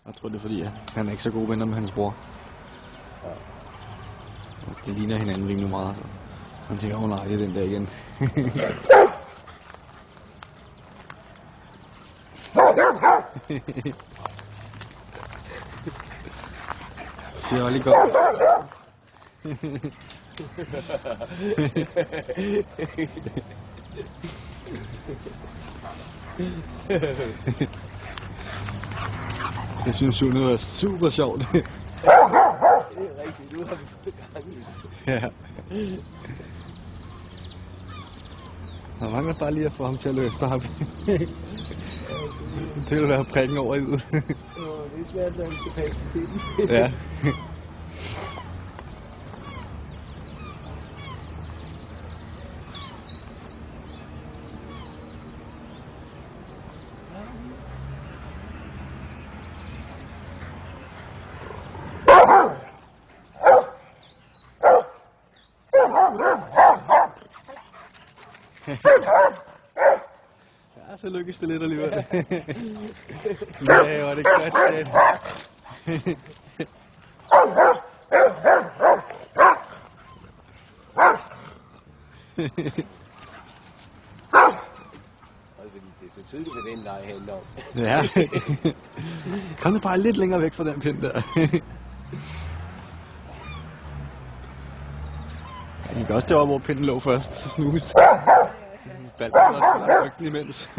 Jeg tror, det er fordi, han er ikke så god venner med hans bror. Ja. Og det ligner hinanden rimelig meget. Så han tænker, nej, det er den der igen. Det var lige godt. Jeg synes, det var super sjovt. Det er rigtigt, nu har vi fået gang i. Ja. Der mangler bare lige at få ham til at løbe efter ham. Det vil være prikken over i det. Det er svært, når han skal passe på pinden. Ja. Ja, så lykkes det lidt alligevel. Ja, var det godt, det. Det er så tydeligt, hvad den leg handler om. Ja. Kom nu bare lidt længere væk fra den pind der. I kan også derovre, hvor pinden lå først, så snust. Balden også spiller rygten imens.